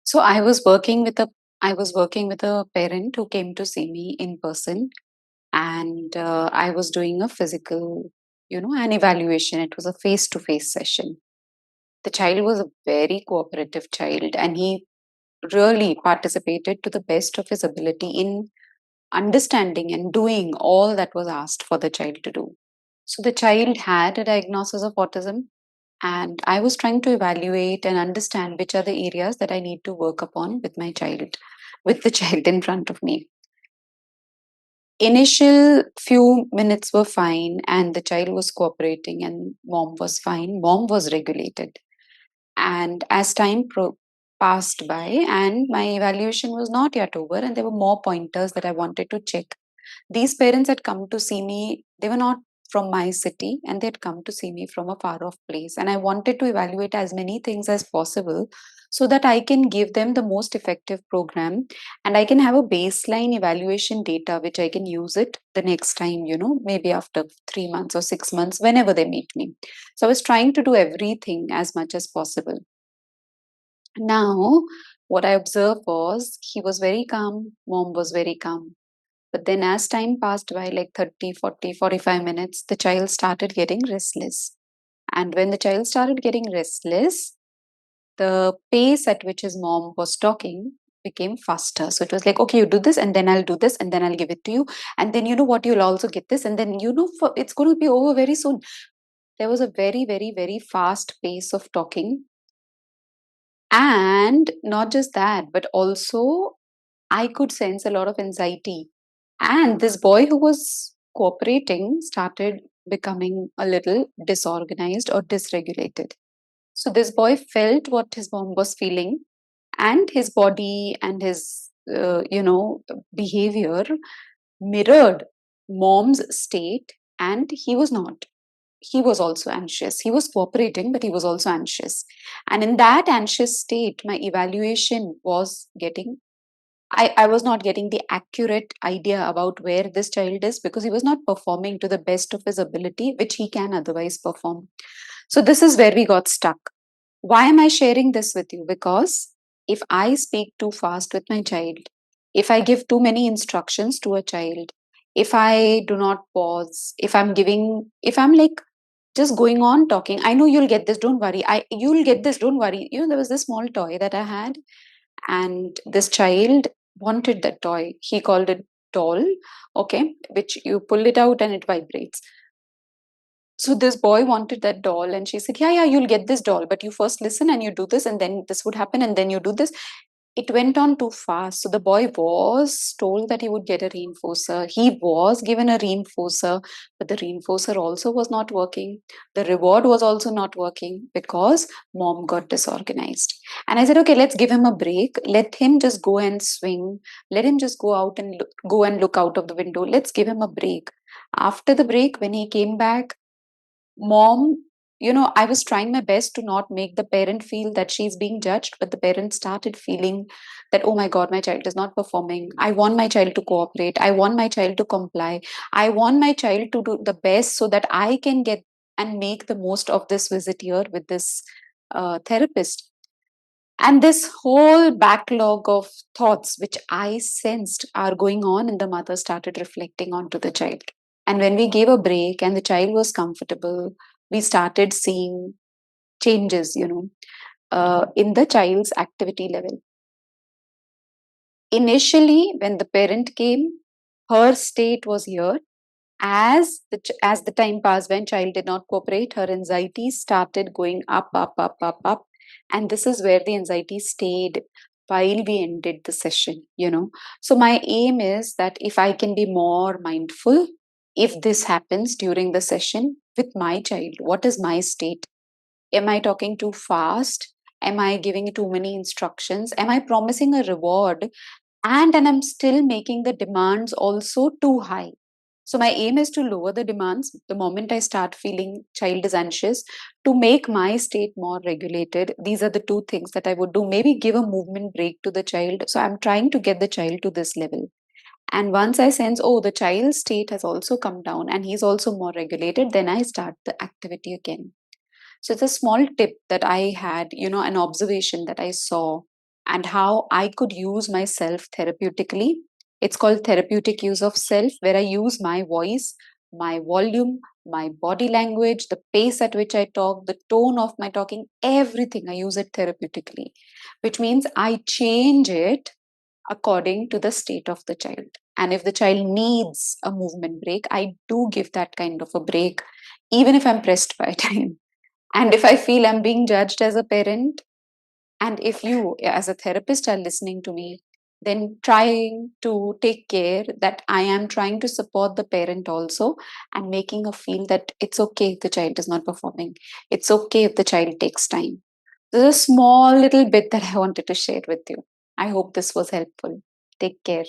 So I was working with a parent who came to see me in person, and I was doing a physical, an evaluation. It was a face-to-face session. The child was a very cooperative child, and he really participated to the best of his ability in understanding and doing all that was asked for the child to do. So the child had a diagnosis of autism, and I was trying to evaluate and understand which are the areas that I need to work upon with my child, with the child in front of me. Initial few minutes were fine, and the child was cooperating, and mom was fine. Mom was regulated. And as passed by, and my evaluation was not yet over, and there were more pointers that I wanted to check. These parents had come to see me, they were not from my city, and they had come to see me from a far off place. And I wanted to evaluate as many things as possible so that I can give them the most effective program, and I can have a baseline evaluation data which I can use it the next time, maybe after 3 months or 6 months, whenever they meet me. So I was trying to do everything as much as possible. Now, what I observed was he was very calm, mom was very calm. But then, as time passed by, like 30, 40, 45 minutes, the child started getting restless. And when the child started getting restless, the pace at which his mom was talking became faster. So it was like, okay, you do this, and then I'll do this, and then I'll give it to you. And then, you know what, you'll also get this. And then, it's going to be over very soon. There was a very, very, very fast pace of talking. And not just that, but also I could sense a lot of anxiety. And this boy who was cooperating started becoming a little disorganized or dysregulated. So this boy felt what his mom was feeling, and his body and his, behavior mirrored mom's state, and he was not. He was also anxious. He was cooperating, but he was also anxious. And in that anxious state, my evaluation was getting I was not getting the accurate idea about where this child is because he was not performing to the best of his ability, which he can otherwise perform. So, this is where we got stuck. Why am I sharing this with you? Because if I speak too fast with my child, if I give too many instructions to a child, if I do not pause, if I'm like just going on talking, I know you'll get this, don't worry. You'll get this, don't worry. There was this small toy that I had, and this child wanted that toy. He called it doll, okay, which you pull it out and it vibrates. So this boy wanted that doll, and she said, yeah, you'll get this doll, but you first listen and you do this, and then this would happen, and then you do this. It went on too fast. So the boy was told that he would get a reinforcer. He was given a reinforcer, but the reinforcer also was not working. The reward was also not working because mom got disorganized. And I said, okay, let's give him a break. Let him just go and swing. Let him just go out and go and look out of the window. Let's give him a break. After the break, when he came back, mom, I was trying my best to not make the parent feel that she's being judged, but the parent started feeling that, oh my god, my child is not performing. I want my child to cooperate, I want my child to comply, I want my child to do the best so that I can get and make the most of this visit here with this therapist. And this whole backlog of thoughts which I sensed are going on, and the mother started reflecting onto the child. And when we gave a break and the child was comfortable, we started seeing changes, in the child's activity level. Initially, when the parent came, her state was here. As the time passed, when child did not cooperate, her anxiety started going up, up, up, up, up, and this is where the anxiety stayed while we ended the session. So my aim is that if I can be more mindful, if this happens during the session with my child, what is my state? Am I talking too fast? Am I giving too many instructions? Am I promising a reward, and I'm still making the demands also too high? So my aim is to lower the demands the moment I start feeling child is anxious, to make my state more regulated. These are the two things that I would do. Maybe give a movement break to the child. So I'm trying to get the child to this level. And once I sense, oh, the child's state has also come down and he's also more regulated, then I start the activity again. So it's a small tip that I had, an observation that I saw. and how I could use myself therapeutically. It's called therapeutic use of self, where I use my voice, my volume, my body language, the pace at which I talk, the tone of my talking, everything. I use it therapeutically, which means I change it according to the state of the child. And if the child needs a movement break, I do give that kind of a break, even if I'm pressed by time. And if I feel I'm being judged as a parent, and if you, as a therapist, are listening to me, then trying to take care that I am trying to support the parent also, and making her feel that it's okay if the child is not performing. It's okay if the child takes time. This is a small little bit that I wanted to share with you. I hope this was helpful. Take care.